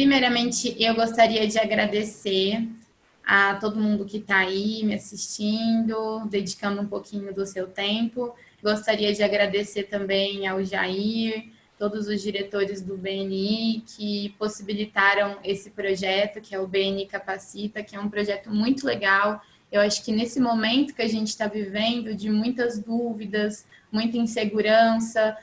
Primeiramente, eu gostaria de agradecer a todo mundo que está aí me assistindo, dedicando um pouquinho do seu tempo. Gostaria de agradecer também ao Jair, todos os diretores do BNI que possibilitaram esse projeto, que é o BNI Capacita, que é um projeto muito legal. Eu acho que nesse momento que a gente está vivendo, de muitas dúvidas, muita insegurança,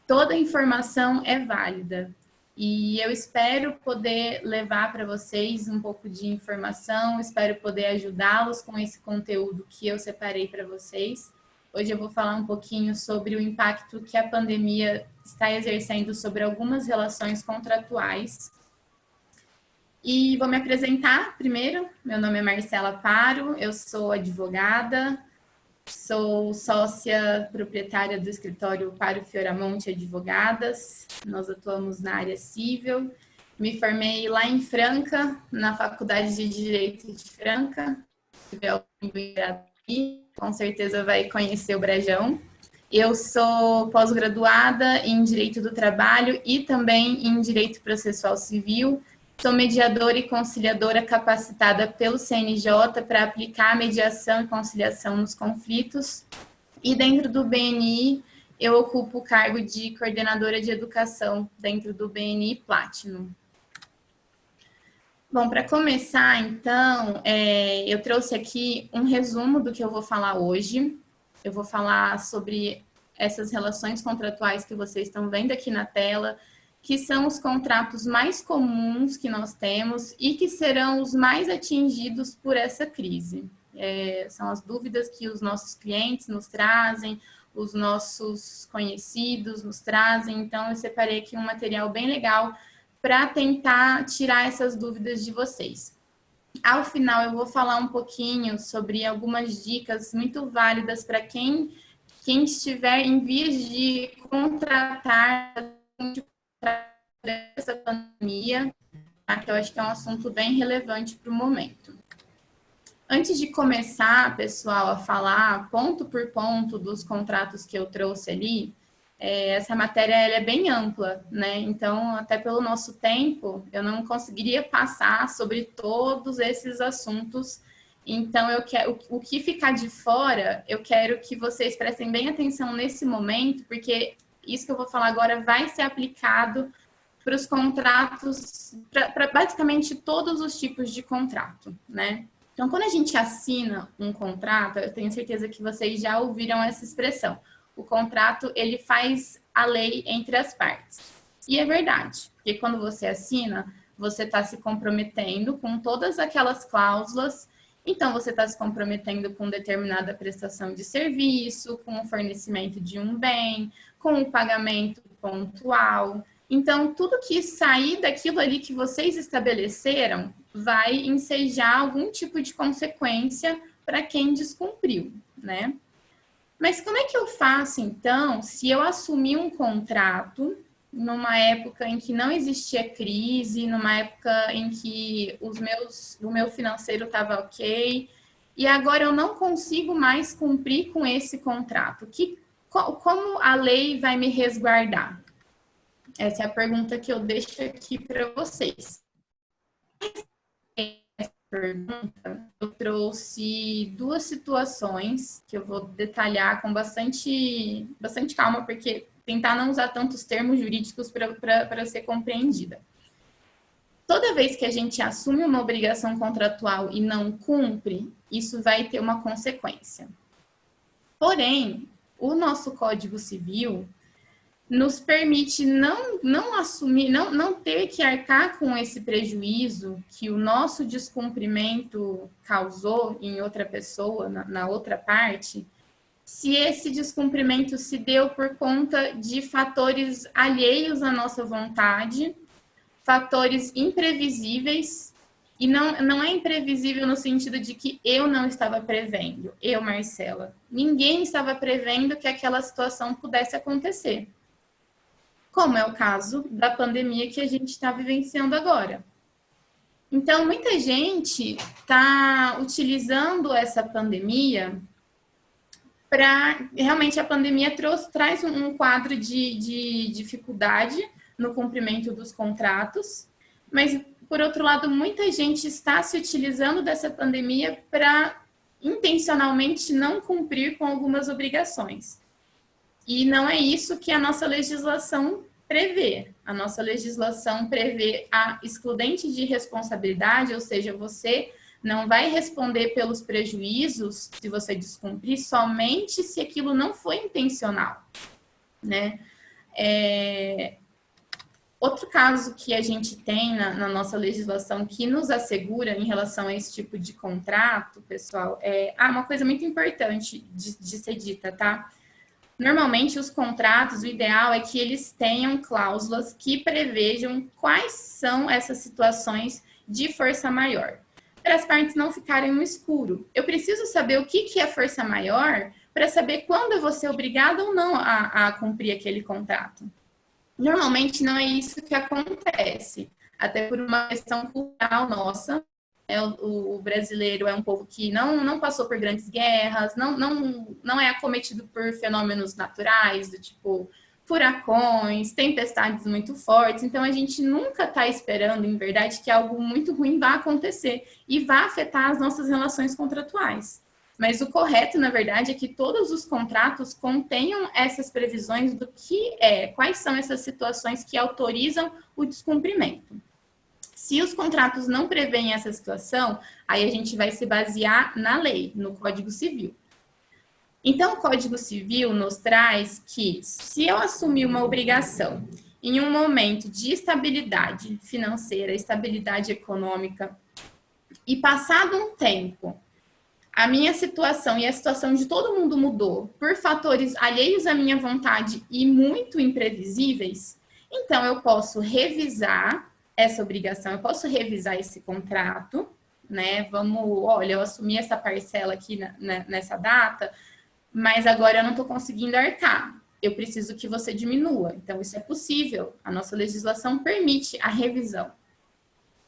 toda informação é válida. E eu espero poder levar para vocês um pouco de informação, espero poder ajudá-los com esse conteúdo que eu separei para vocês. Hoje eu vou falar um pouquinho sobre o impacto que a pandemia está exercendo sobre algumas relações contratuais. E vou me apresentar primeiro. Meu nome é Marcela Paro, eu sou advogada, sou sócia proprietária do escritório Paro Fioramonte Advogadas. Nós atuamos na área civil. Me formei lá em Franca, na Faculdade de Direito de Franca. Se tiver alguém aqui, com certeza vai conhecer o Brejão. Eu sou pós-graduada em Direito do Trabalho e também em Direito Processual Civil. Sou mediadora e conciliadora capacitada pelo CNJ para aplicar a mediação e conciliação nos conflitos. E dentro do BNI, eu ocupo o cargo de coordenadora de educação dentro do BNI Platinum. Bom, para começar, então, eu trouxe aqui um resumo do que eu vou falar hoje. Eu vou falar sobre essas relações contratuais que vocês estão vendo aqui na tela, que são os contratos mais comuns que nós temos e que serão os mais atingidos por essa crise. São as dúvidas que os nossos clientes nos trazem, os nossos conhecidos nos trazem. Então, eu separei aqui um material bem legal para tentar tirar essas dúvidas de vocês. Ao final, eu vou falar um pouquinho sobre algumas dicas muito válidas para quem estiver em vias de contratar essa pandemia, tá? Que eu acho que é um assunto bem relevante para o momento. Antes de começar, pessoal, a falar ponto por ponto dos contratos que eu trouxe ali, essa matéria ela é bem ampla, né? Então, até pelo nosso tempo, eu não conseguiria passar sobre todos esses assuntos. Então, eu quero, o que ficar de fora, eu quero que vocês prestem bem atenção nesse momento, porque isso que eu vou falar agora vai ser aplicado para os contratos, para basicamente todos os tipos de contrato, né? Então, quando a gente assina um contrato, eu tenho certeza que vocês já ouviram essa expressão. O contrato, ele faz a lei entre as partes. E é verdade, porque quando você assina, você está se comprometendo com todas aquelas cláusulas. Então, você está se comprometendo com determinada prestação de serviço, com o fornecimento de um bem, com o pagamento pontual. Então, tudo que sair daquilo ali que vocês estabeleceram vai ensejar algum tipo de consequência para quem descumpriu, né? Mas como é que eu faço, então, se eu assumir um contrato numa época em que não existia crise, numa época em que o meu financeiro estava ok, e agora eu não consigo mais cumprir com esse contrato? Como a lei vai me resguardar? Essa é a pergunta que eu deixo aqui para vocês. Essa pergunta, eu trouxe duas situações que eu vou detalhar com bastante calma, porque tentar não usar tantos termos jurídicos para ser compreendida. Toda vez que a gente assume uma obrigação contratual e não cumpre, isso vai ter uma consequência. Porém, o nosso Código Civil nos permite não assumir, não ter que arcar com esse prejuízo que o nosso descumprimento causou em outra pessoa, na outra parte, se esse descumprimento se deu por conta de fatores alheios à nossa vontade, fatores imprevisíveis, e não é imprevisível no sentido de que eu não estava prevendo, eu, Marcela. Ninguém estava prevendo que aquela situação pudesse acontecer, como é o caso da pandemia que a gente está vivenciando agora. Então, muita gente está utilizando essa pandemia para... Realmente, a pandemia traz um quadro de dificuldade no cumprimento dos contratos, mas, por outro lado, muita gente está se utilizando dessa pandemia para intencionalmente não cumprir com algumas obrigações. E não é isso que a nossa legislação prevê. A nossa legislação prevê a excludente de responsabilidade, ou seja, você não vai responder pelos prejuízos se você descumprir somente se aquilo não foi intencional, né? Outro caso que a gente tem na nossa legislação que nos assegura em relação a esse tipo de contrato, pessoal, uma coisa muito importante de ser dita, tá? Normalmente, os contratos, o ideal é que eles tenham cláusulas que prevejam quais são essas situações de força maior, para as partes não ficarem no escuro. Eu preciso saber o que é força maior para saber quando eu vou ser obrigada ou não a cumprir aquele contrato. Normalmente, não é isso que acontece, até por uma questão cultural nossa. O brasileiro é um povo que não passou por grandes guerras, não é acometido por fenômenos naturais, do tipo furacões, tempestades muito fortes. Então, a gente nunca está esperando, em verdade, que algo muito ruim vá acontecer e vá afetar as nossas relações contratuais. Mas o correto, na verdade, é que todos os contratos contenham essas previsões do quais são essas situações que autorizam o descumprimento. Se os contratos não prevêem essa situação, aí a gente vai se basear na lei, no Código Civil. Então, o Código Civil nos traz que, se eu assumir uma obrigação em um momento de estabilidade financeira, estabilidade econômica, e passado um tempo, a minha situação e a situação de todo mundo mudou por fatores alheios à minha vontade e muito imprevisíveis, então eu posso revisar essa obrigação, eu posso revisar esse contrato, né? Olha, eu assumi essa parcela aqui nessa data, mas agora eu não estou conseguindo arcar. Eu preciso que você diminua. Então, isso é possível. A nossa legislação permite a revisão.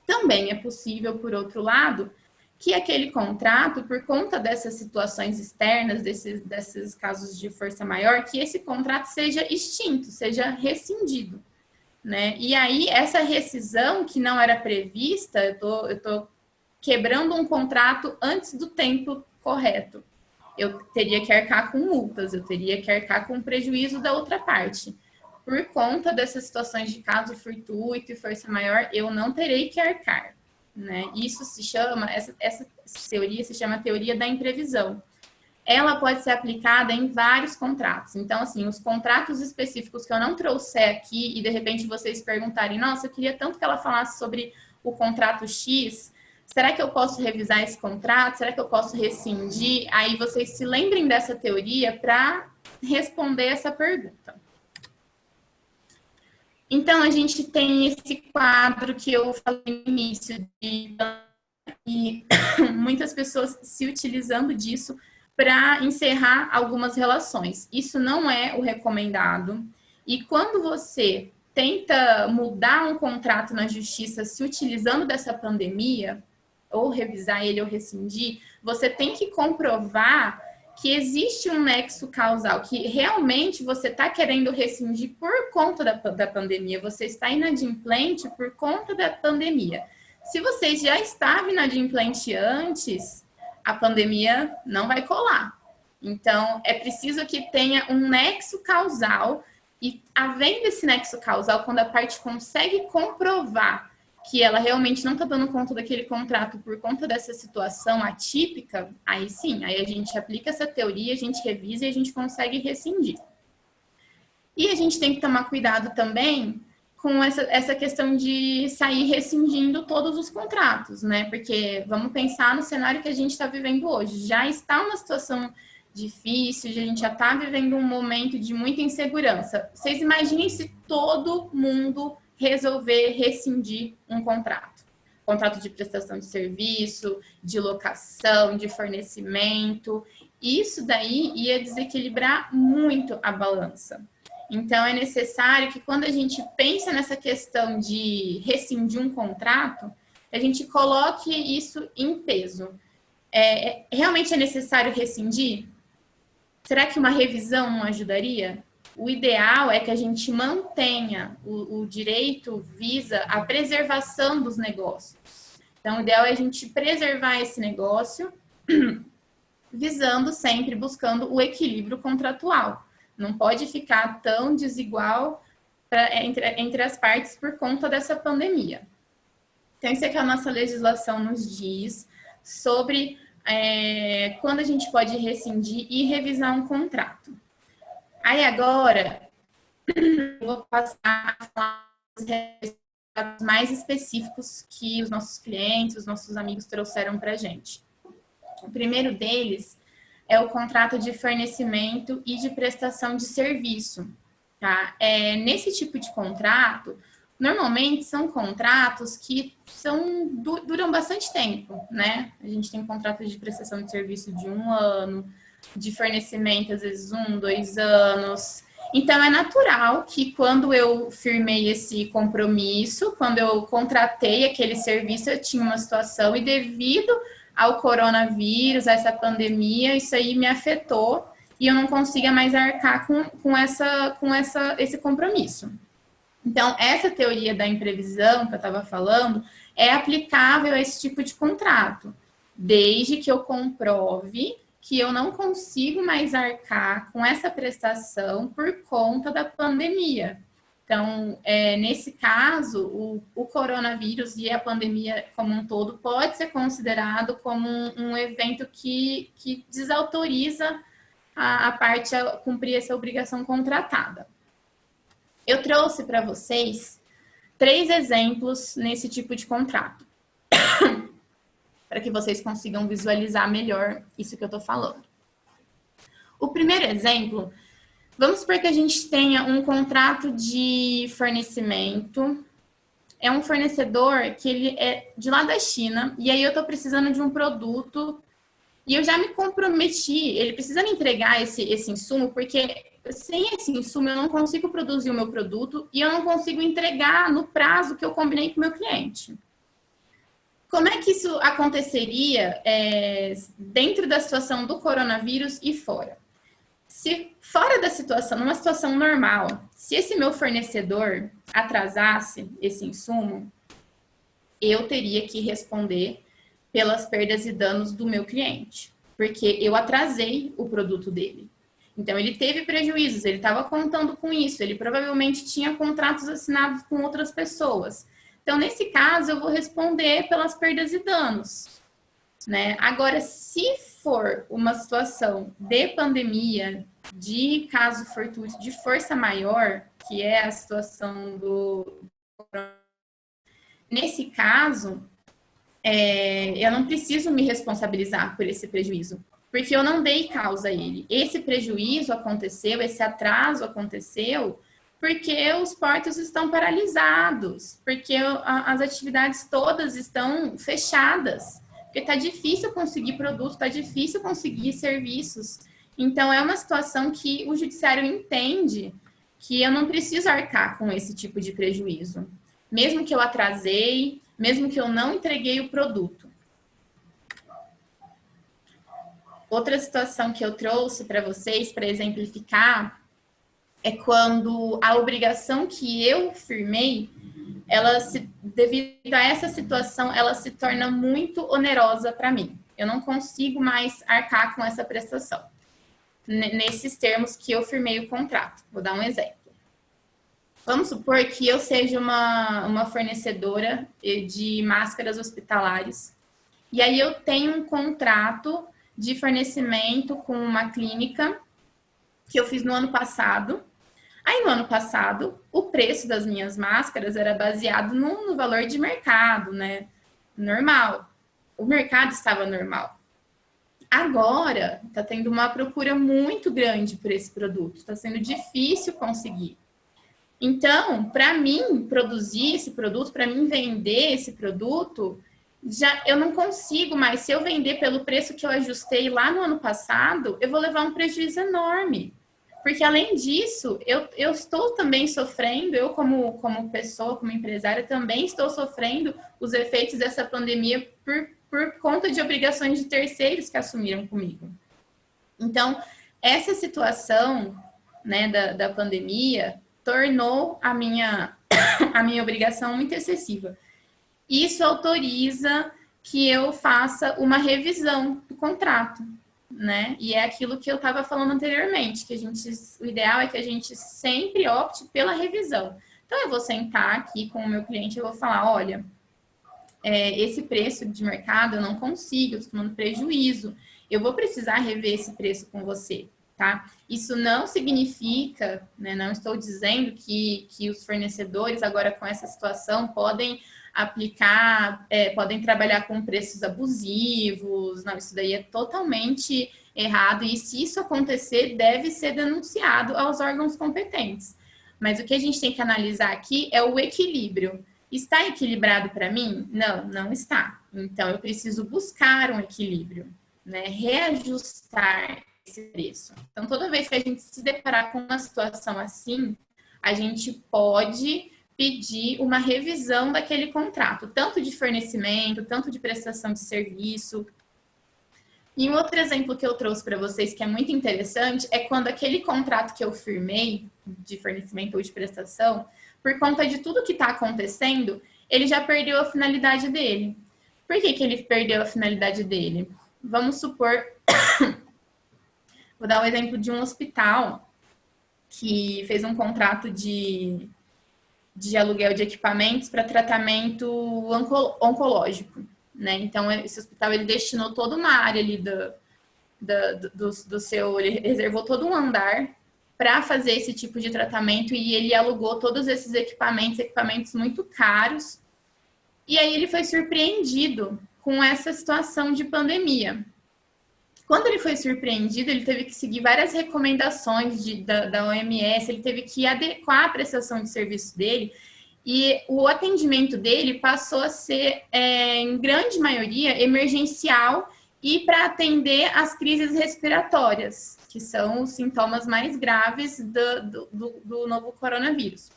Também é possível, por outro lado, que aquele contrato, por conta dessas situações externas, desses casos de força maior, que esse contrato seja extinto, seja rescindido. Né? E aí, essa rescisão que não era prevista, eu tô quebrando um contrato antes do tempo correto. Eu teria que arcar com multas, eu teria que arcar com prejuízo da outra parte. Por conta dessas situações de caso fortuito e força maior, eu não terei que arcar. Né? Isso se chama, essa teoria se chama teoria da imprevisão. Ela pode ser aplicada em vários contratos. Então, assim, os contratos específicos que eu não trouxer aqui e, de repente, vocês perguntarem, nossa, eu queria tanto que ela falasse sobre o contrato X, será que eu posso revisar esse contrato? Será que eu posso rescindir? Aí vocês se lembrem dessa teoria para responder essa pergunta. Então, a gente tem esse quadro que eu falei no início, e muitas pessoas se utilizando disso para encerrar algumas relações. Isso não é o recomendado. E quando você tenta mudar um contrato na justiça se utilizando dessa pandemia, ou revisar ele ou rescindir, você tem que comprovar que existe um nexo causal, que realmente você está querendo rescindir por conta da pandemia, você está inadimplente por conta da pandemia. Se você já estava inadimplente antes, a pandemia não vai colar. Então, é preciso que tenha um nexo causal e, havendo esse nexo causal, quando a parte consegue comprovar que ela realmente não está dando conta daquele contrato por conta dessa situação atípica, aí sim, aí a gente aplica essa teoria, a gente revisa e a gente consegue rescindir. E a gente tem que tomar cuidado também com essa questão de sair rescindindo todos os contratos, né? Porque vamos pensar no cenário que a gente está vivendo hoje. Já está uma situação difícil, a gente já está vivendo um momento de muita insegurança. Vocês imaginem se todo mundo resolver rescindir um contrato. Contrato de prestação de serviço, de locação, de fornecimento. Isso daí ia desequilibrar muito a balança. Então, é necessário que quando a gente pensa nessa questão de rescindir um contrato, a gente coloque isso em peso. Realmente é necessário rescindir? Será que uma revisão não ajudaria? o ideal é que a gente mantenha o direito visa a preservação dos negócios. Então, o ideal é a gente preservar esse negócio, visando sempre, buscando o equilíbrio contratual. Não pode ficar tão desigual entre as partes por conta dessa pandemia. Então, isso é que a nossa legislação nos diz sobre quando a gente pode rescindir e revisar um contrato. Aí agora, eu vou passar a falar dos resultados mais específicos que os nossos clientes, os nossos amigos trouxeram para a gente. O primeiro deles é o contrato de fornecimento e de prestação de serviço. Tá? Nesse tipo de contrato, normalmente são contratos que duram bastante tempo, né? A gente tem contratos de prestação de serviço de 1 ano, de fornecimento, às vezes 1, 2 anos. Então, é natural que quando eu firmei esse compromisso, quando eu contratei aquele serviço, eu tinha uma situação e devido ao coronavírus, a essa pandemia, isso aí me afetou e eu não consiga mais arcar com esse compromisso. Então, essa teoria da imprevisão que eu estava falando é aplicável a esse tipo de contrato, desde que eu comprove que eu não consigo mais arcar com essa prestação por conta da pandemia. Então, nesse caso, o coronavírus e a pandemia como um todo pode ser considerado como um evento que desautoriza a parte a cumprir essa obrigação contratada. Eu trouxe para vocês 3 exemplos nesse tipo de contrato, para que vocês consigam visualizar melhor isso que eu estou falando. O primeiro exemplo, vamos supor que a gente tenha um contrato de fornecimento, é um fornecedor que ele é de lá da China, e aí eu estou precisando de um produto, e eu já me comprometi, ele precisa me entregar esse insumo, porque sem esse insumo eu não consigo produzir o meu produto e eu não consigo entregar no prazo que eu combinei com o meu cliente. Como é que isso aconteceria dentro da situação do coronavírus e fora? Se fora da situação, numa situação normal, se esse meu fornecedor atrasasse esse insumo, eu teria que responder pelas perdas e danos do meu cliente, porque eu atrasei o produto dele. Então, ele teve prejuízos, ele estava contando com isso, ele provavelmente tinha contratos assinados com outras pessoas. Então, nesse caso, eu vou responder pelas perdas e danos, né? Agora, se for uma situação de pandemia, de caso fortuito, de força maior, que é a situação nesse caso, eu não preciso me responsabilizar por esse prejuízo, porque eu não dei causa a ele. Esse prejuízo aconteceu, esse atraso aconteceu, porque os portos estão paralisados, porque as atividades todas estão fechadas, porque está difícil conseguir produto, está difícil conseguir serviços. Então, é uma situação que o judiciário entende que eu não preciso arcar com esse tipo de prejuízo, mesmo que eu atrasei, mesmo que eu não entreguei o produto. Outra situação que eu trouxe para vocês, para exemplificar, é quando a obrigação que eu firmei, devido a essa situação, ela se torna muito onerosa para mim. Eu não consigo mais arcar com essa prestação, nesses termos que eu firmei o contrato. Vou dar um exemplo. Vamos supor que eu seja uma fornecedora de máscaras hospitalares, e aí eu tenho um contrato de fornecimento com uma clínica que eu fiz no ano passado. Aí, no ano passado, o preço das minhas máscaras era baseado no valor de mercado, né? Normal. O mercado estava normal. Agora, está tendo uma procura muito grande por esse produto. Está sendo difícil conseguir. Então, para mim produzir esse produto, para mim vender esse produto, eu não consigo mais. Se eu vender pelo preço que eu ajustei lá no ano passado, eu vou levar um prejuízo enorme. Porque, além disso, eu estou também sofrendo, eu como pessoa, como empresária, também estou sofrendo os efeitos dessa pandemia por conta de obrigações de terceiros que assumiram comigo. Então, essa situação né, da pandemia, tornou a minha obrigação muito excessiva. Isso autoriza que eu faça uma revisão do contrato, né? E é aquilo que eu estava falando anteriormente, que o ideal é que a gente sempre opte pela revisão. Então, eu vou sentar aqui com o meu cliente e vou falar, olha, esse preço de mercado eu não consigo, eu estou tomando prejuízo, eu vou precisar rever esse preço com você, tá? Isso não significa, né, não estou dizendo que os fornecedores agora com essa situação podem aplicar, podem trabalhar com preços abusivos, não, isso daí é totalmente errado e se isso acontecer, deve ser denunciado aos órgãos competentes. Mas o que a gente tem que analisar aqui é o equilíbrio. Está equilibrado para mim? Não, não está. Então, eu preciso buscar um equilíbrio, né? Reajustar esse preço. Então, toda vez que a gente se deparar com uma situação assim, a gente pode pedir uma revisão daquele contrato, tanto de fornecimento, tanto de prestação de serviço. E um outro exemplo que eu trouxe para vocês que é muito interessante é quando aquele contrato que eu firmei de fornecimento ou de prestação, por conta de tudo que está acontecendo, ele já perdeu a finalidade dele. Por que ele perdeu a finalidade dele? Vamos supor, vou dar um exemplo de um hospital que fez um contrato de aluguel de equipamentos para tratamento oncológico, né? Então, esse hospital, ele destinou toda uma área ali do seu... Ele reservou todo um andar para fazer esse tipo de tratamento e ele alugou todos esses equipamentos muito caros. E aí ele foi surpreendido com essa situação de pandemia. Quando ele foi surpreendido, ele teve que seguir várias recomendações da OMS, ele teve que adequar a prestação de serviço dele e o atendimento dele passou a ser, em grande maioria, emergencial e para atender as crises respiratórias, que são os sintomas mais graves do novo coronavírus.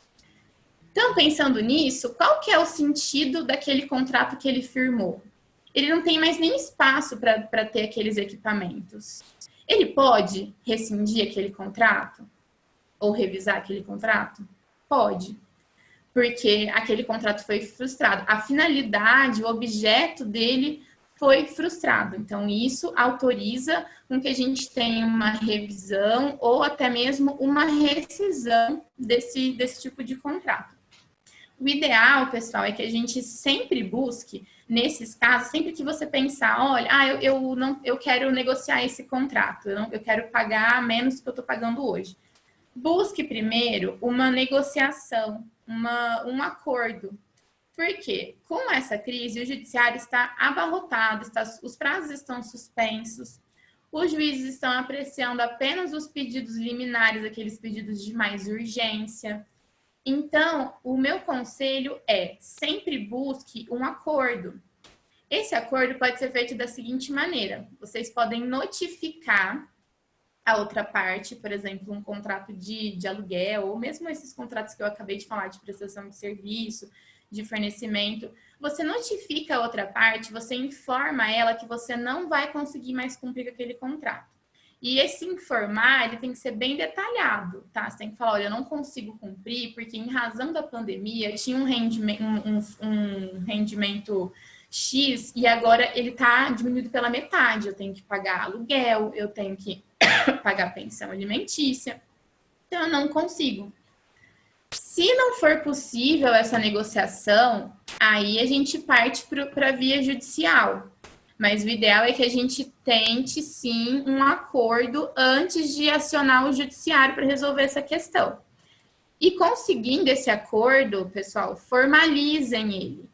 Então, pensando nisso, qual que é o sentido daquele contrato que ele firmou? Ele não tem mais nem espaço para ter aqueles equipamentos. Ele pode rescindir aquele contrato? Ou revisar aquele contrato? Pode. Porque aquele contrato foi frustrado. A finalidade, o objeto dele foi frustrado. Então, isso autoriza com que a gente tenha uma revisão ou até mesmo uma rescisão desse tipo de contrato. O ideal, pessoal, é que a gente sempre busque, nesses casos, sempre que você pensar, olha, eu quero negociar esse contrato, eu quero pagar menos do que eu estou pagando hoje. Busque primeiro uma negociação, um acordo. Por quê? Com essa crise, o judiciário está abarrotado, os prazos estão suspensos, os juízes estão apreciando apenas os pedidos liminares, aqueles pedidos de mais urgência. Então, o meu conselho é sempre busque um acordo. Esse acordo pode ser feito da seguinte maneira: vocês podem notificar a outra parte, por exemplo, um contrato de aluguel, ou mesmo esses contratos que eu acabei de falar de prestação de serviço, de fornecimento. Você notifica a outra parte, você informa ela que você não vai conseguir mais cumprir aquele contrato. E esse informar, ele tem que ser bem detalhado, tá? Você tem que falar, olha, eu não consigo cumprir porque em razão da pandemia tinha um rendimento X e agora ele tá diminuído pela metade. Eu tenho que pagar aluguel, eu tenho que pagar pensão alimentícia. Então, eu não consigo. Se não for possível essa negociação, aí a gente parte para a via judicial. Mas o ideal é que a gente tente, sim, um acordo antes de acionar o judiciário para resolver essa questão. E conseguindo esse acordo, pessoal, formalizem ele.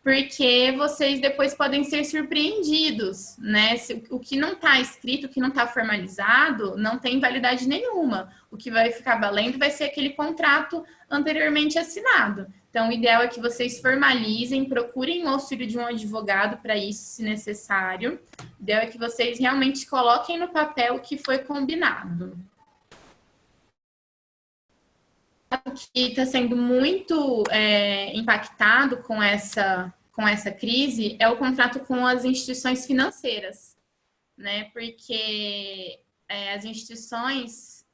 Porque vocês depois podem ser surpreendidos, né? O que não está escrito, o que não está formalizado, não tem validade nenhuma. O que vai ficar valendo vai ser aquele contrato anteriormente assinado. Então, o ideal é que vocês formalizem, procurem o auxílio de um advogado para isso, se necessário. O ideal é que vocês realmente coloquem no papel o que foi combinado. O que está sendo muito impactado com essa crise é o contrato com as instituições financeiras, né? Porque as instituições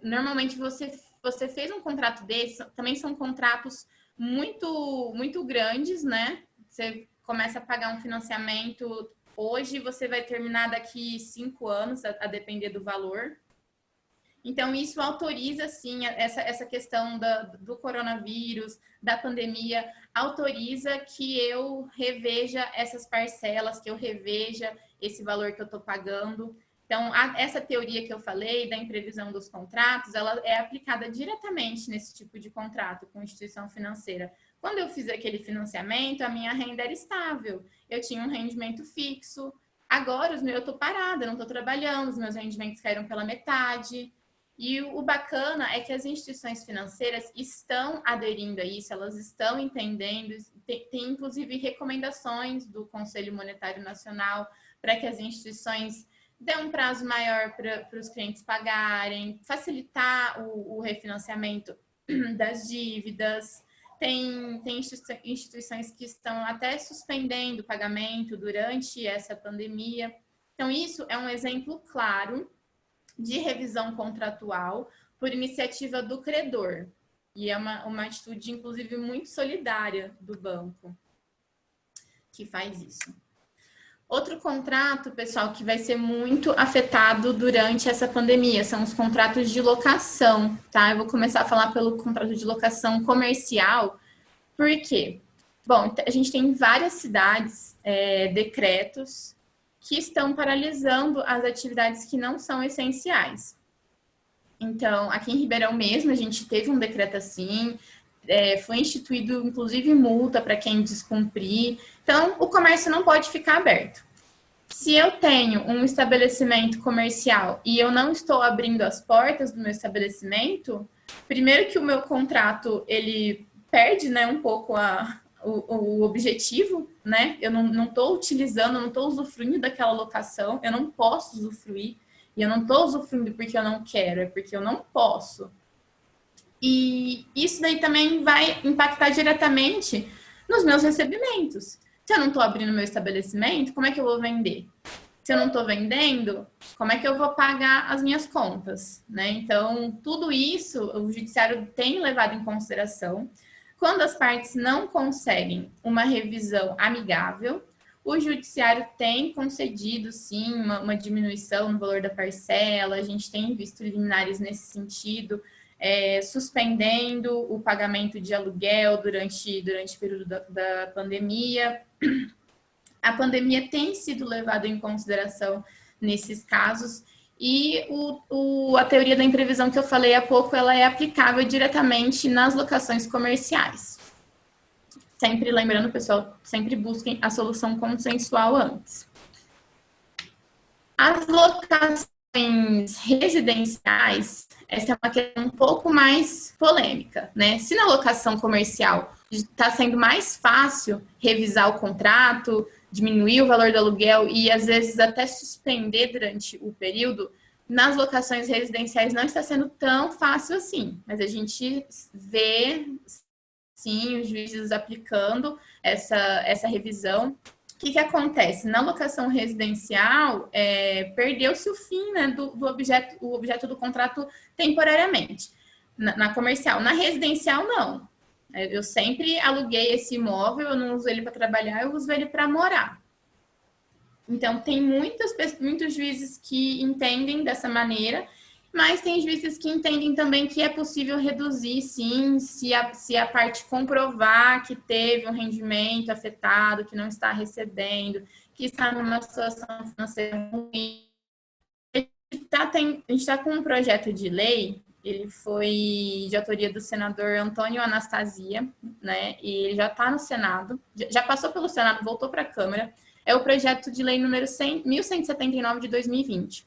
normalmente você fez um contrato desse, também são contratos muito grandes, né? Você começa a pagar um financiamento hoje, você vai terminar daqui 5 anos, a depender do valor. Então, isso autoriza, sim, essa questão do coronavírus, da pandemia, autoriza que eu reveja essas parcelas, que eu reveja esse valor que eu estou pagando. Então, essa teoria que eu falei da imprevisão dos contratos, ela é aplicada diretamente nesse tipo de contrato com instituição financeira. Quando eu fiz aquele financiamento, a minha renda era estável, eu tinha um rendimento fixo. Agora, eu estou parada, não estou trabalhando, os meus rendimentos caíram pela metade. E o bacana é que as instituições financeiras estão aderindo a isso, elas estão entendendo, tem inclusive recomendações do Conselho Monetário Nacional para que as instituições dê um prazo maior para os clientes pagarem, facilitar o refinanciamento das dívidas. Tem instituições que estão até suspendendo o pagamento durante essa pandemia. Então, isso é um exemplo claro de revisão contratual por iniciativa do credor. E é uma atitude, inclusive, muito solidária do banco que faz isso. Outro contrato, pessoal, que vai ser muito afetado durante essa pandemia são os contratos de locação, tá? Eu vou começar a falar pelo contrato de locação comercial. Por quê? Bom, a gente tem em várias cidades decretos que estão paralisando as atividades que não são essenciais. Então, aqui em Ribeirão mesmo, a gente teve um decreto assim, foi instituído, inclusive, multa para quem descumprir. Então, o comércio não pode ficar aberto. Se eu tenho um estabelecimento comercial e eu não estou abrindo as portas do meu estabelecimento, primeiro que o meu contrato, ele perde, né, um pouco o objetivo, né? Eu não estou utilizando, não estou usufruindo daquela locação, eu não posso usufruir. E eu não estou usufruindo porque eu não quero, é porque eu não posso. E isso daí também vai impactar diretamente nos meus recebimentos. Se eu não estou abrindo meu estabelecimento, como é que eu vou vender? Se eu não estou vendendo, como é que eu vou pagar as minhas contas, né? Então, tudo isso o judiciário tem levado em consideração. Quando as partes não conseguem uma revisão amigável, o judiciário tem concedido, sim, uma diminuição no valor da parcela, a gente tem visto liminares nesse sentido, suspendendo o pagamento de aluguel durante o período da pandemia. A pandemia tem sido levada em consideração nesses casos e a teoria da imprevisão que eu falei há pouco, ela é aplicável diretamente nas locações comerciais. Sempre lembrando, pessoal, sempre busquem a solução consensual antes. As locações residenciais, essa é uma questão um pouco mais polêmica, né? Se na locação comercial está sendo mais fácil revisar o contrato, diminuir o valor do aluguel e às vezes até suspender durante o período, nas locações residenciais não está sendo tão fácil assim, mas a gente vê, sim, os juízes aplicando essa revisão. O que acontece? Na locação residencial, perdeu-se o fim, né, do objeto, o objeto do contrato temporariamente. Na comercial. Na residencial, não. Eu sempre aluguei esse imóvel, eu não uso ele para trabalhar, eu uso ele para morar. Então, tem muitos juízes que entendem dessa maneira, mas tem juízes que entendem também que é possível reduzir, sim, se a parte comprovar que teve um rendimento afetado, que não está recebendo, que está numa situação financeira ruim. A gente está com um projeto de lei, ele foi de autoria do senador Antônio Anastasia, né? E ele já está no Senado, já passou pelo Senado, voltou para a Câmara. É o projeto de lei número 1179 de 2020. O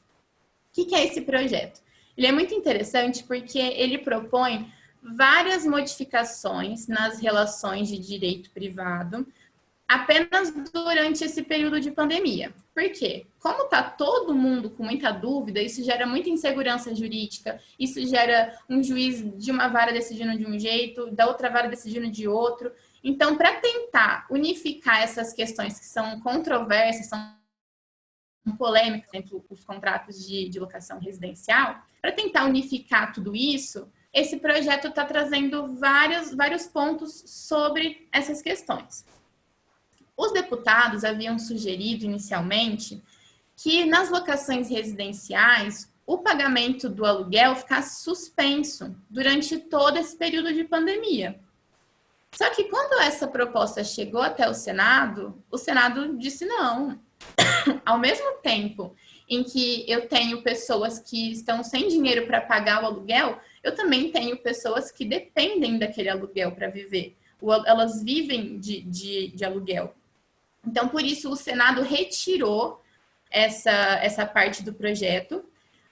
que é esse projeto? Ele é muito interessante porque ele propõe várias modificações nas relações de direito privado apenas durante esse período de pandemia. Por quê? Como está todo mundo com muita dúvida, isso gera muita insegurança jurídica, isso gera um juiz de uma vara decidindo de um jeito, da outra vara decidindo de outro. Então, para tentar unificar essas questões que são controversas, são polêmica, por exemplo, os contratos de locação residencial. Para tentar unificar tudo isso, esse projeto está trazendo vários pontos sobre essas questões. Os deputados haviam sugerido inicialmente que nas locações residenciais o pagamento do aluguel ficasse suspenso durante todo esse período de pandemia. Só que quando essa proposta chegou até o Senado disse não. Ao mesmo tempo em que eu tenho pessoas que estão sem dinheiro para pagar o aluguel, eu também tenho pessoas que dependem daquele aluguel para viver. Elas vivem de aluguel. Então, por isso, o Senado retirou essa parte do projeto,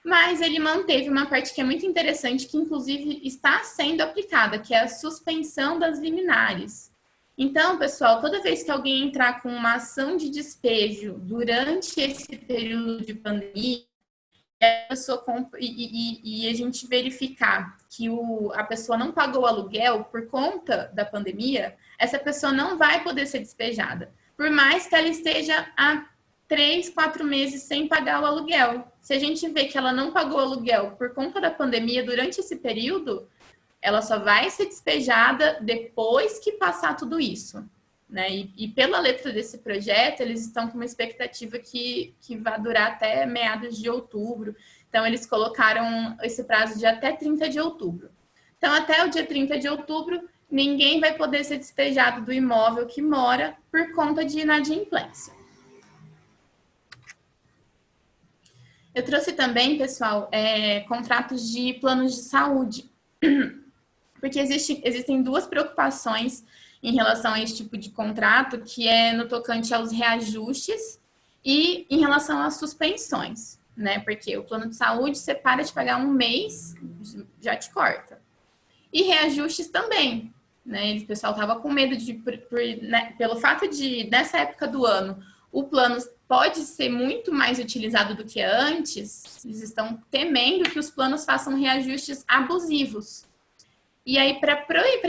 mas ele manteve uma parte que é muito interessante, que inclusive está sendo aplicada, que é a suspensão das liminares. Então, pessoal, toda vez que alguém entrar com uma ação de despejo durante esse período de pandemia, e a gente verificar que a pessoa não pagou o aluguel por conta da pandemia, essa pessoa não vai poder ser despejada, por mais que ela esteja há 3, 4 meses sem pagar o aluguel. Se a gente vê que ela não pagou o aluguel por conta da pandemia durante esse período, ela só vai ser despejada depois que passar tudo isso, né? E pela letra desse projeto, eles estão com uma expectativa que vai durar até meados de outubro. Então, eles colocaram esse prazo de até 30 de outubro. Então, até o dia 30 de outubro, ninguém vai poder ser despejado do imóvel que mora por conta de inadimplência. Eu trouxe também, pessoal, contratos de planos de saúde. Porque existem duas preocupações em relação a esse tipo de contrato, que é no tocante aos reajustes e em relação às suspensões, né? Porque o plano de saúde, você para de pagar um mês, já te corta. E reajustes também, né? O pessoal estava com medo né, pelo fato de, nessa época do ano, o plano pode ser muito mais utilizado do que antes, eles estão temendo que os planos façam reajustes abusivos. E aí, para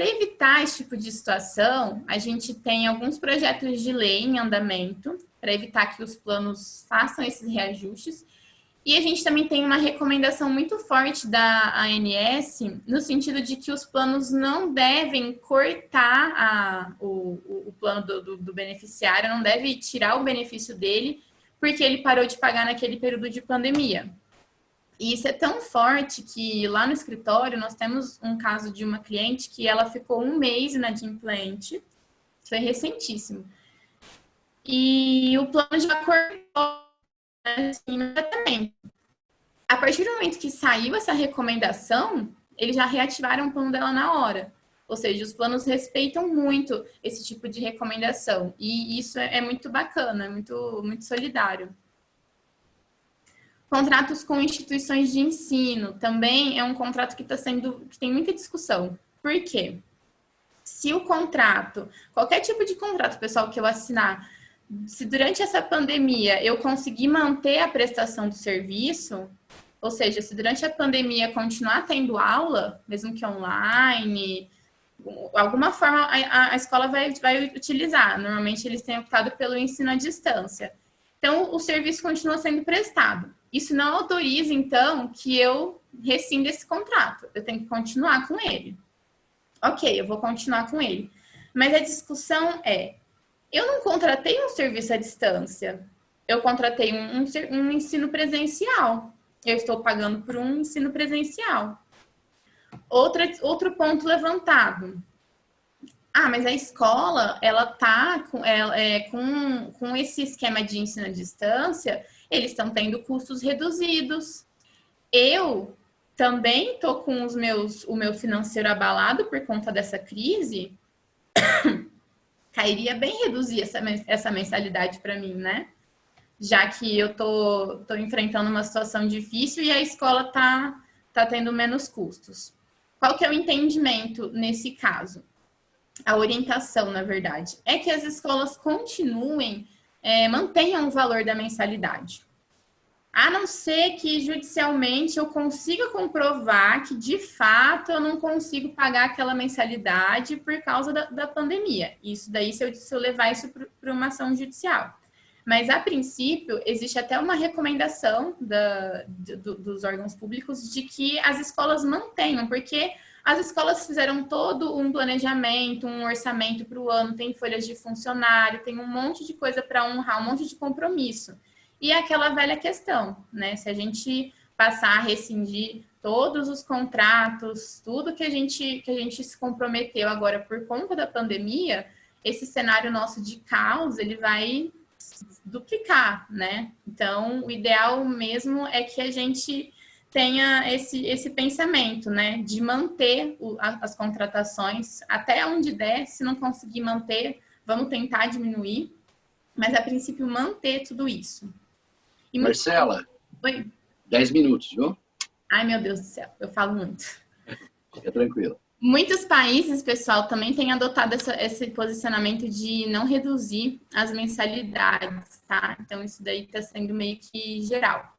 evitar esse tipo de situação, a gente tem alguns projetos de lei em andamento para evitar que os planos façam esses reajustes. E a gente também tem uma recomendação muito forte da ANS, no sentido de que os planos não devem cortar o plano do beneficiário, não deve tirar o benefício dele, porque ele parou de pagar naquele período de pandemia. E isso é tão forte que lá no escritório nós temos um caso de uma cliente que ela ficou um mês inadimplente, isso é recentíssimo. E o plano já cortou assim, imediatamente. A partir do momento que saiu essa recomendação, eles já reativaram o plano dela na hora. Ou seja, os planos respeitam muito esse tipo de recomendação. E isso é muito bacana, é muito solidário. Contratos com instituições de ensino também é um contrato que tem muita discussão. Por quê? Se o contrato, qualquer tipo de contrato, pessoal, que eu assinar, se durante essa pandemia eu conseguir manter a prestação do serviço, ou seja, se durante a pandemia continuar tendo aula, mesmo que online, alguma forma a escola vai utilizar. Normalmente eles têm optado pelo ensino à distância. Então, o serviço continua sendo prestado. Isso não autoriza, então, que eu rescinda esse contrato. Eu tenho que continuar com ele. Ok, eu vou continuar com ele. Mas a discussão eu não contratei um serviço à distância. Eu contratei um ensino presencial. Eu estou pagando por um ensino presencial. Outro ponto levantado. Mas a escola, ela tá com esse esquema de ensino à distância, eles estão tendo custos reduzidos. Eu também estou com o meu financeiro abalado por conta dessa crise. Cairia bem reduzir essa mensalidade para mim, né? Já que eu tô enfrentando uma situação difícil e a escola tá tendo menos custos. Qual que é o entendimento nesse caso? A orientação, na verdade, é que as escolas continuem, mantenham o valor da mensalidade. A não ser que judicialmente eu consiga comprovar que, de fato, eu não consigo pagar aquela mensalidade por causa da pandemia. Isso daí, se eu levar isso para uma ação judicial. Mas, a princípio, existe até uma recomendação dos órgãos públicos de que as escolas mantenham, porque as escolas fizeram todo um planejamento, um orçamento para o ano, tem folhas de funcionário, tem um monte de coisa para honrar, um monte de compromisso. E é aquela velha questão, né? Se a gente passar a rescindir todos os contratos, tudo que a gente se comprometeu agora por conta da pandemia, esse cenário nosso de caos, ele vai duplicar, né? Então, o ideal mesmo é que a gente tenha esse pensamento, né? De manter as contratações até onde der. Se não conseguir manter, vamos tentar diminuir, mas a princípio manter tudo isso. E Marcela, Oi? 10 minutos, viu? Ai, meu Deus do céu, eu falo muito. Fica tranquilo. Muitos países, pessoal, também têm adotado esse posicionamento de não reduzir as mensalidades, tá? Então, isso daí está sendo meio que geral.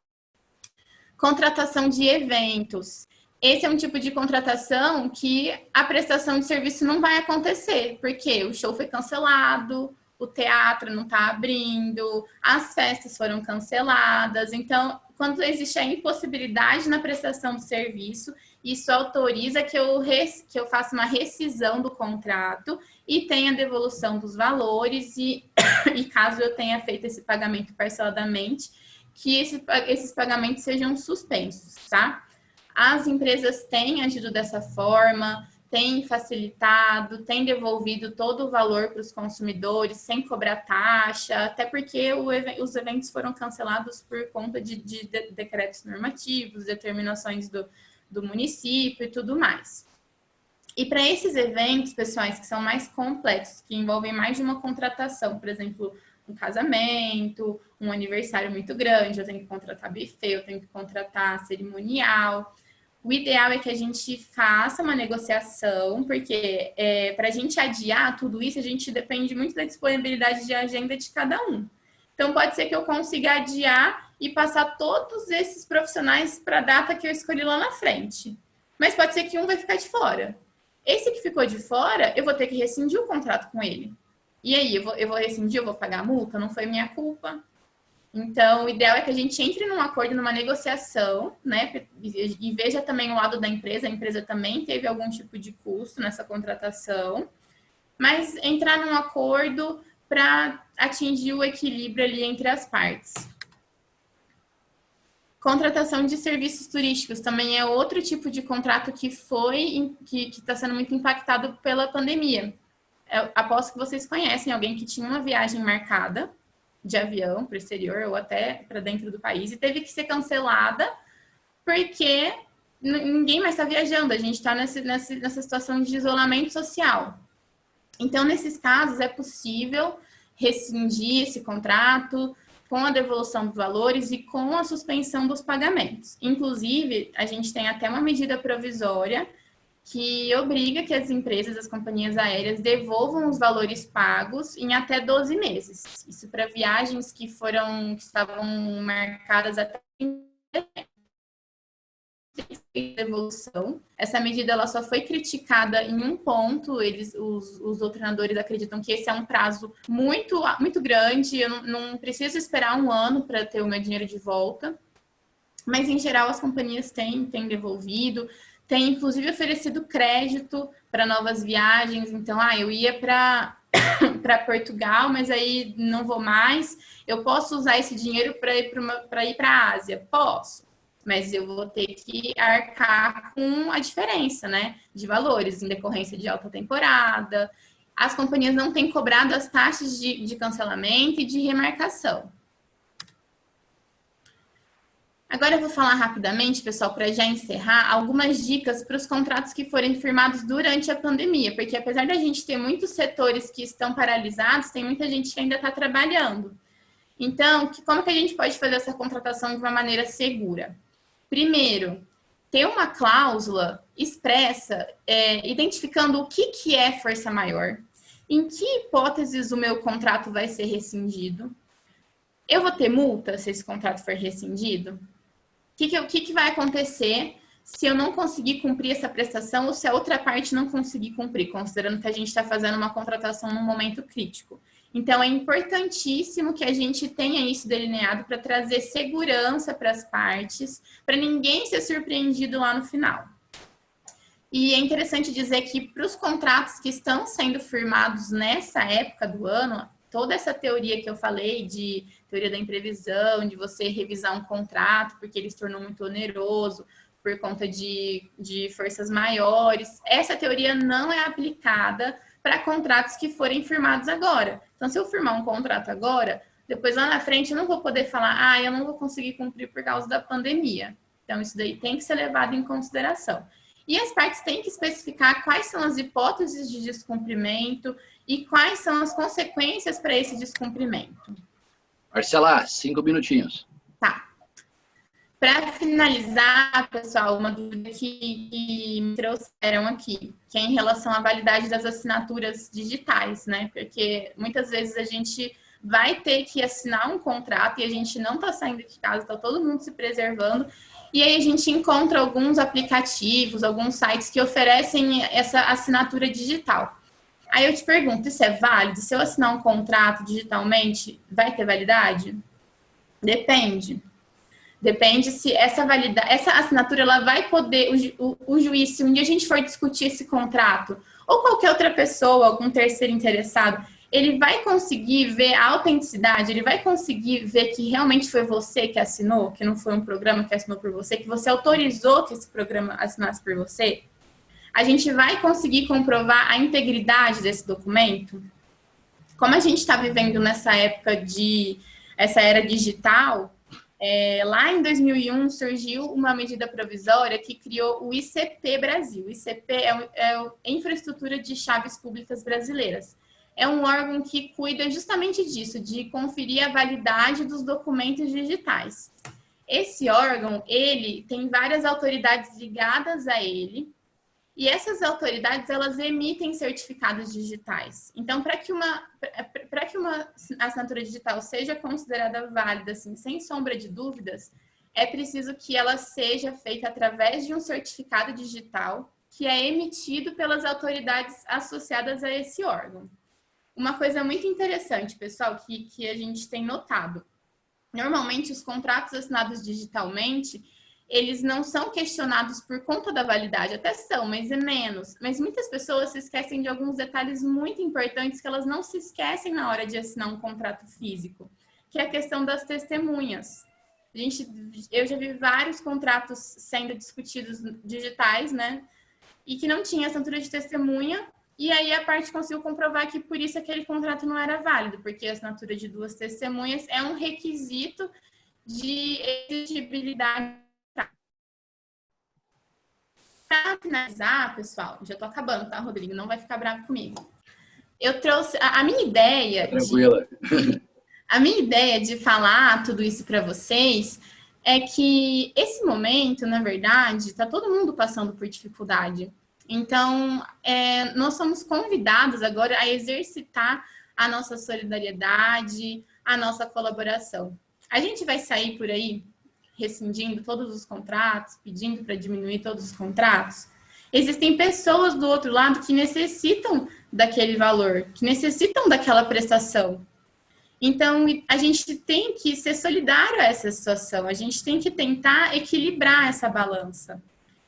Contratação de eventos. Esse é um tipo de contratação que a prestação de serviço não vai acontecer, porque o show foi cancelado, o teatro não está abrindo, as festas foram canceladas. Então, quando existe a impossibilidade na prestação de serviço, isso autoriza que eu faça uma rescisão do contrato e tenha devolução dos valores e caso eu tenha feito esse pagamento parceladamente, que esses pagamentos sejam suspensos, tá? As empresas têm agido dessa forma, têm facilitado, têm devolvido todo o valor para os consumidores sem cobrar taxa, até porque os eventos foram cancelados por conta de decretos normativos, determinações do município e tudo mais. E para esses eventos, pessoais, que são mais complexos, que envolvem mais de uma contratação, por exemplo, um casamento, um aniversário muito grande, eu tenho que contratar buffet, eu tenho que contratar cerimonial. O ideal é que a gente faça uma negociação, porque para a gente adiar tudo isso, a gente depende muito da disponibilidade de agenda de cada um. Então, pode ser que eu consiga adiar e passar todos esses profissionais para a data que eu escolhi lá na frente. Mas pode ser que um vai ficar de fora. Esse que ficou de fora, eu vou ter que rescindir o contrato com ele. E aí, eu vou rescindir, eu vou pagar a multa? Não foi minha culpa. Então, o ideal é que a gente entre num acordo, numa negociação, né? E veja também o lado da empresa. A empresa também teve algum tipo de custo nessa contratação. Mas entrar num acordo para atingir o equilíbrio ali entre as partes. Contratação de serviços turísticos também é outro tipo de contrato que está sendo muito impactado pela pandemia. Eu aposto que vocês conhecem alguém que tinha uma viagem marcada de avião para o exterior ou até para dentro do país e teve que ser cancelada porque ninguém mais está viajando. A gente está nessa situação de isolamento social. Então, nesses casos, é possível rescindir esse contrato com a devolução dos valores e com a suspensão dos pagamentos. Inclusive, a gente tem até uma medida provisória que obriga que as empresas, as companhias aéreas, devolvam os valores pagos em até 12 meses. Isso para viagens que estavam marcadas até devolução. Essa medida ela só foi criticada em um ponto. Os doutrinadores acreditam que esse é um prazo muito, muito grande. Eu não preciso esperar um ano para ter o meu dinheiro de volta. Mas, em geral, as companhias têm devolvido. Tem, inclusive, oferecido crédito para novas viagens. Então, eu ia para Portugal, mas aí não vou mais. Eu posso usar esse dinheiro para ir para a Ásia? Posso. Mas eu vou ter que arcar com a diferença, né, de valores, em decorrência de alta temporada. As companhias não têm cobrado as taxas de cancelamento e de remarcação. Agora eu vou falar rapidamente, pessoal, para já encerrar, algumas dicas para os contratos que forem firmados durante a pandemia, porque apesar da gente ter muitos setores que estão paralisados, tem muita gente que ainda está trabalhando. Então, como que a gente pode fazer essa contratação de uma maneira segura? Primeiro, ter uma cláusula expressa, identificando o que é força maior, em que hipóteses o meu contrato vai ser rescindido. Eu vou ter multa se esse contrato for rescindido? O que vai acontecer se eu não conseguir cumprir essa prestação ou se a outra parte não conseguir cumprir, considerando que a gente está fazendo uma contratação num momento crítico? Então, é importantíssimo que a gente tenha isso delineado para trazer segurança para as partes, para ninguém ser surpreendido lá no final. E é interessante dizer que para os contratos que estão sendo firmados nessa época do ano, toda essa teoria que eu falei de teoria da imprevisão, de você revisar um contrato porque ele se tornou muito oneroso por conta de forças maiores, essa teoria não é aplicada para contratos que forem firmados agora. Então, se eu firmar um contrato agora, depois lá na frente eu não vou poder falar, eu não vou conseguir cumprir por causa da pandemia. Então, isso daí tem que ser levado em consideração. E as partes têm que especificar quais são as hipóteses de descumprimento e quais são as consequências para esse descumprimento. Marcela, 5 minutinhos. Tá. Para finalizar, pessoal, uma dúvida que me trouxeram aqui, que é em relação à validade das assinaturas digitais, né? Porque muitas vezes a gente vai ter que assinar um contrato e a gente não está saindo de casa, está todo mundo se preservando. E aí a gente encontra alguns aplicativos, alguns sites que oferecem essa assinatura digital. Aí eu te pergunto, isso é válido? Se eu assinar um contrato digitalmente, vai ter validade? Depende. Depende se essa assinatura ela vai poder, o juiz, se um dia a gente for discutir esse contrato, ou qualquer outra pessoa, algum terceiro interessado, ele vai conseguir ver a autenticidade, ele vai conseguir ver que realmente foi você que assinou, que não foi um programa que assinou por você, que você autorizou que esse programa assinasse por você. A gente vai conseguir comprovar a integridade desse documento? Como a gente está vivendo nessa época essa era digital, lá em 2001 surgiu uma medida provisória que criou o ICP Brasil. O ICP é a Infraestrutura de Chaves Públicas Brasileiras. É um órgão que cuida justamente disso, de conferir a validade dos documentos digitais. Esse órgão, ele tem várias autoridades ligadas a ele, e essas autoridades, elas emitem certificados digitais. Então, para que uma assinatura digital seja considerada válida, assim, sem sombra de dúvidas, é preciso que ela seja feita através de um certificado digital que é emitido pelas autoridades associadas a esse órgão. Uma coisa muito interessante, pessoal, que a gente tem notado. Normalmente, os contratos assinados digitalmente, eles não são questionados por conta da validade, até são, mas é menos. Mas muitas pessoas se esquecem de alguns detalhes muito importantes que elas não se esquecem na hora de assinar um contrato físico, que é a questão das testemunhas. Eu já vi vários contratos sendo discutidos digitais, né? E que não tinha assinatura de testemunha, e aí a parte conseguiu comprovar que por isso aquele contrato não era válido, porque a assinatura de 2 testemunhas é um requisito de exigibilidade. Para finalizar, pessoal, já estou acabando, tá, Rodrigo? Não vai ficar bravo comigo. Eu trouxe a minha ideia. Tranquila. A minha ideia de falar tudo isso para vocês é que esse momento, na verdade, está todo mundo passando por dificuldade. Então, nós somos convidados agora a exercitar a nossa solidariedade, a nossa colaboração. A gente vai sair por aí rescindindo todos os contratos, pedindo para diminuir todos os contratos. Existem pessoas do outro lado que necessitam daquele valor, que necessitam daquela prestação. Então, a gente tem que ser solidário a essa situação, a gente tem que tentar equilibrar essa balança.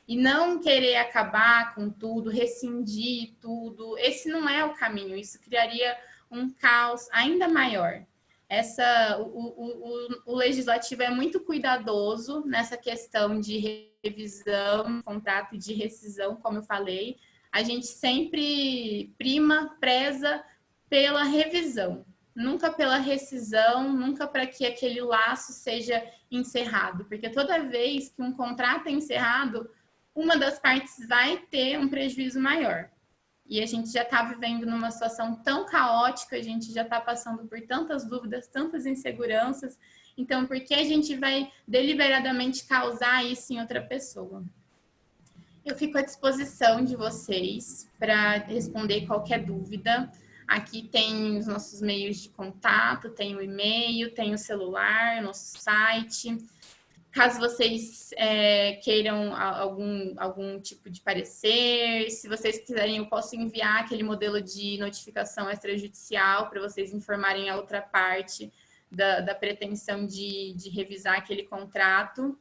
E não querer acabar com tudo, rescindir tudo. Esse não é o caminho, isso criaria um caos ainda maior. O legislativo é muito cuidadoso nessa questão de revisão, contrato e de rescisão, como eu falei. A gente sempre preza pela revisão, nunca pela rescisão, nunca para que aquele laço seja encerrado, porque toda vez que um contrato é encerrado, uma das partes vai ter um prejuízo maior. E a gente já está vivendo numa situação tão caótica, a gente já está passando por tantas dúvidas, tantas inseguranças. Então, por que a gente vai deliberadamente causar isso em outra pessoa? Eu fico à disposição de vocês para responder qualquer dúvida. Aqui tem os nossos meios de contato, tem o e-mail, tem o celular, nosso site. Caso vocês queiram algum tipo de parecer, se vocês quiserem, eu posso enviar aquele modelo de notificação extrajudicial para vocês informarem a outra parte da pretensão de revisar aquele contrato.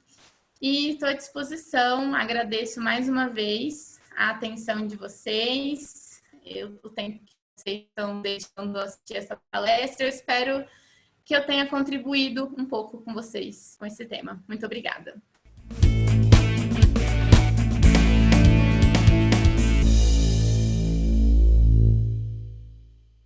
E estou à disposição, agradeço mais uma vez a atenção de vocês, o tempo que vocês estão deixando assistir essa palestra. Eu espero que eu tenha contribuído um pouco com vocês com esse tema. Muito obrigada.